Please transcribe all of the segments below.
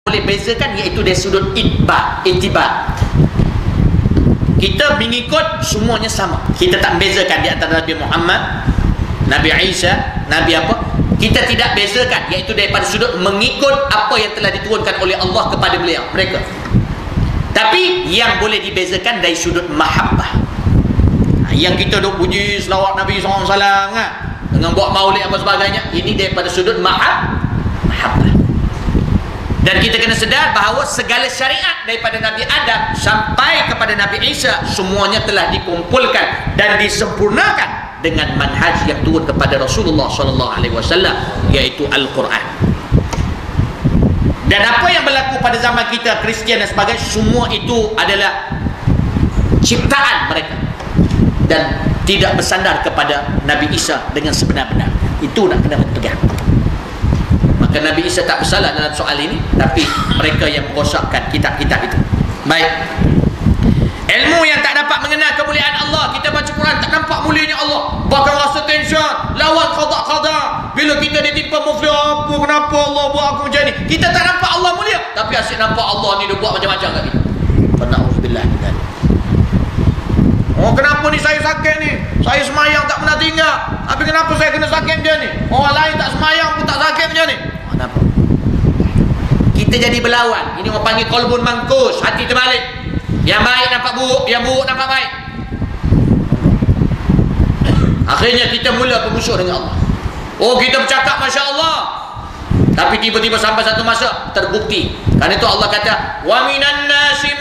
boleh bezakan, iaitu dari sudut itibar. Kita mengikut semuanya sama. Kita tak bezakan di antara Nabi Muhammad, Nabi Isa, Nabi apa. Kita tidak bezakan, iaitu daripada sudut mengikut apa yang telah diturunkan oleh Allah kepada beliau, mereka. Tapi yang boleh dibezakan dari sudut mahabbah. Yang kita duk puji selawat Nabi SAW dengan buat maulid apa sebagainya, ini daripada sudut mahabbah. Dan kita kena sedar bahawa segala syariat daripada Nabi Adam sampai kepada Nabi Isa, semuanya telah dikumpulkan dan disempurnakan dengan manhaj yang turun kepada Rasulullah SAW, iaitu Al-Quran. Dan apa yang berlaku pada zaman kita, Kristian dan sebagainya, semua itu adalah ciptaan mereka dan tidak bersandar kepada Nabi Isa dengan sebenar-benar. Itu nak kena pegang. Maka Nabi Isa tak bersalah dalam soal ini, tapi mereka yang merosakkan kitab-kitab itu. Baik, ilmu yang tak dapat mengenal kemuliaan Allah. Kita baca Quran tak nampak mulianya Allah, bahkan rasa tension, lawan qada. Bila kita ditimpa mufli, apa kenapa Allah buat aku macam ni? Kita tak nampak Allah mulia, tapi asyik nampak Allah ni dia buat macam-macam kat kita. Na'udzubillah min dzalik. Oh, kenapa ni saya sakit ni? Saya semayang tak pernah tinggal, tapi kenapa saya kena sakit macam ni? Orang lain tak semayang pun tak sakit macam ni. Kenapa? Kita jadi berlawan. Ini orang panggil qalbun mangkus, hati terbalik. Yang baik nampak buruk, yang buruk nampak baik. Akhirnya kita mula bermusuh dengan Allah. Oh, kita bercakap Masya Allah, tapi tiba-tiba sampai satu masa terbukti. Karena itu Allah kata, wa minan nasi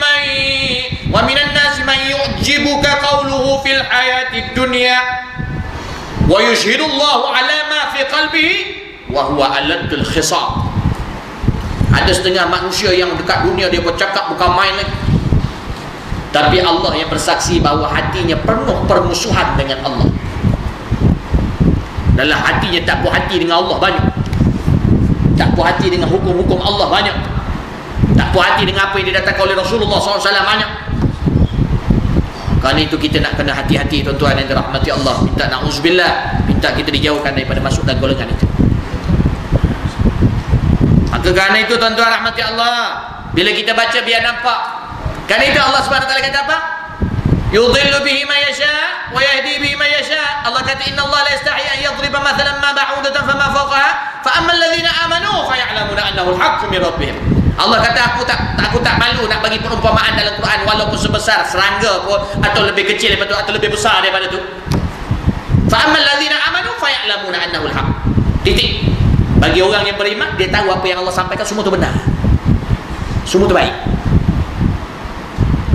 may yu'jibuka qawluhu fil hayatid dunya wa yushhidullahu ala ma fi qalbihi wa huwa aladul khisab. Ada setengah manusia yang dekat dunia dia bercakap bukan main lagi, tapi Allah yang bersaksi bahawa hatinya penuh permusuhan dengan Allah. Dalam hatinya tak puas hati dengan Allah banyak, tak puas hati dengan hukum-hukum Allah banyak, tak puas hati dengan apa yang didatangkan oleh Rasulullah SAW banyak. Kerana itu kita nak kena hati-hati, tuan-tuan yang dirahmati Allah. Minta na'udzubillah, minta kita dijauhkan daripada masuk dalam golongan itu. Maka kerana itu, tuan-tuan rahmati Allah, bila kita baca biar nampak. Kerana itu Allah SWT kata apa? Yudhillu bihi man yasha wa yahdi bihi man yasha. Allah kata, inna Allah la yastahi an yadriba mathalan ma ba'udatan fama fawqaha fa amma alladhina amanu fa ya'lamuna annahu al-haqqu min rabbihim. Allah kata, aku tak malu nak bagi perumpamaan dalam Quran, walaupun sebesar serangga pun, atau lebih kecil daripada tu, atau lebih besar daripada tu. Fa amma alladhina amanu fa ya'lamuna annahu al-haqq. Titik. Bagi orang yang beriman, dia tahu apa yang Allah sampaikan semua tu benar, semua tu baik.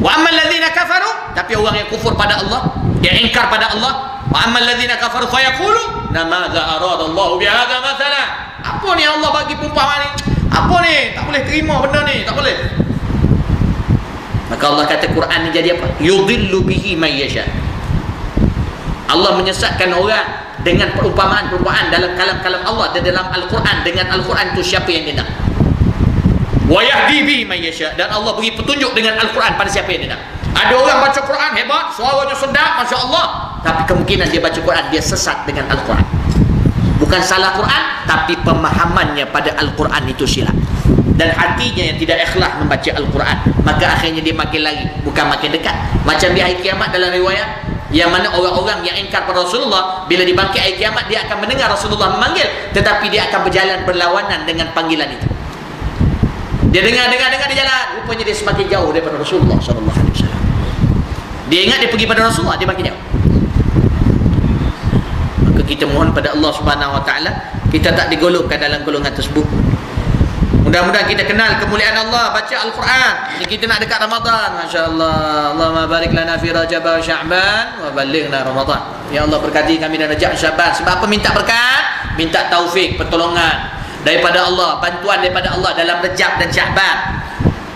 Wa ammal ladzina kafaru, tapi orang yang kufur pada Allah, yang ingkar pada Allah, wa ammal ladzina kafaru fa yaqulu namadza arada Allah bi hadza mathala. Apa ni Allah bagi perumpamaan ni? Apa ni? Tak boleh terima benda ni, tak boleh. Maka Allah kata Quran ni jadi apa? Yudhillu bihi man yasha. Allah menyesatkan orang dengan perumpamaan-perumpamaan dalam kalam-kalam Allah dan dalam Al-Quran. Dengan Al-Quran tu siapa yang dia nak. Wa yahdi bihi man yasha, dan Allah beri petunjuk dengan Al-Quran pada siapa yang dia nak. Ada orang baca Quran hebat, suaranya sedap, Masya Allah, tapi kemungkinan dia baca Quran dia sesat dengan Al-Quran. Bukan salah Quran, tapi pemahamannya pada Al-Quran itu silap, dan hatinya yang tidak ikhlas membaca Al-Quran. Maka akhirnya dia makin lari, bukan makin dekat. Macam di hari kiamat dalam riwayat, yang mana orang-orang yang ingkar pada Rasulullah, bila dibangkit hari kiamat, dia akan mendengar Rasulullah memanggil, tetapi dia akan berjalan berlawanan dengan panggilan itu. Dia dengar di jalan, rupanya dia semakin jauh daripada Rasulullah SAW. Dia ingat dia pergi pada Rasulullah, dia makin jauh. Maka kita mohon pada Allah Subhanahu Wa Taala, kita tak digolongkan dalam golongan tersebut. Mudah-mudahan kita kenal kemuliaan Allah, baca Al-Quran. Ini kita nak dekat Ramadan, Masya-Allah. Allahumma barik lana fi Rajab wa Sya'ban wa ballighna Ramadan. Ya Allah, berkati kami dalam Rajab Sya'ban. Sebab apa minta berkat? Minta taufik, pertolongan daripada Allah, bantuan daripada Allah dalam Rajab dan Sya'ban.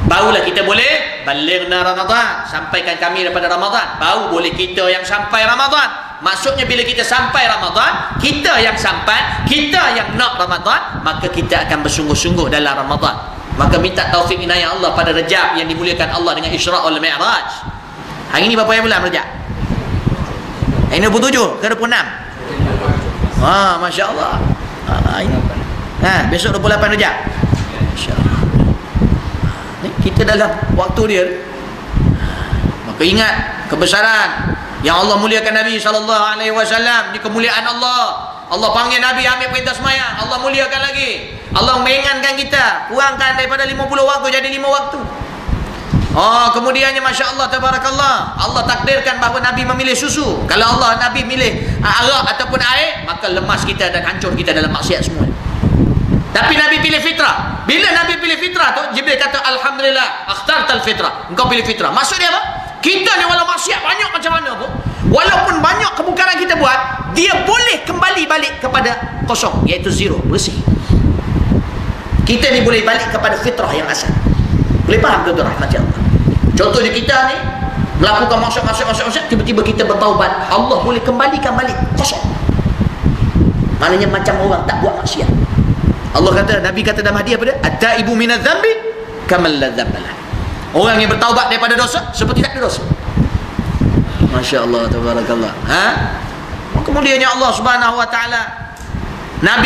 Barulah kita boleh ballighna Ramadan, sampaikan kami daripada Ramadan. Baru boleh kita yang sampai Ramadan. Maksudnya bila kita sampai Ramadan, kita yang sampai, kita yang nak Ramadan, maka kita akan bersungguh-sungguh dalam Ramadan. Maka minta taufik inayah Allah pada Rajab yang dimuliakan Allah dengan Isra' wal Mi'raj. Hari ini berapa yang bulan Rajab? Ini 27 ke 26? Masya Allah. Ini besok 28 Rajab. Masya Allah. kita dalam waktu dia. Maka ingat kebesaran yang Allah muliakan Nabi SAW. Di kemuliaan Allah, Allah panggil Nabi ambil perintah semayang, Allah muliakan lagi. Allah meringankan kita, kurangkan daripada 50 waktu jadi 5 waktu. Kemudiannya Masya Allah, Tabarakallah, Allah takdirkan bahawa Nabi memilih susu. Kalau Allah Nabi milih arak ataupun air, maka lemas kita dan hancur kita dalam maksiat semua. Tapi Nabi pilih fitrah. Bila Nabi pilih fitrah tu, Jibril kata, Alhamdulillah, akhtartal fitrah, engkau pilih fitrah. Maksudnya apa? Kita ni walau maksiat banyak macam mana pun, walaupun banyak kemungkaran kita buat, dia boleh kembali balik kepada kosong, iaitu zero, bersih. Kita ni boleh balik kepada fitrah yang asal. Boleh faham tuan-tuan rahmati Allah? Contohnya kita ni melakukan maksiat, tiba-tiba kita bertaubat, Allah boleh kembalikan balik kosong. Maknanya macam orang tak buat maksiat. Allah kata, Nabi kata dalam hadis apa dia? At-taibu minadz dzambi kamal la dzamba lah. Orang yang bertaubat daripada dosa seperti tak ada dosa. Masya Allah, tabarakallah. Kemudiannya Allah Subhanahu wa taala, Nabi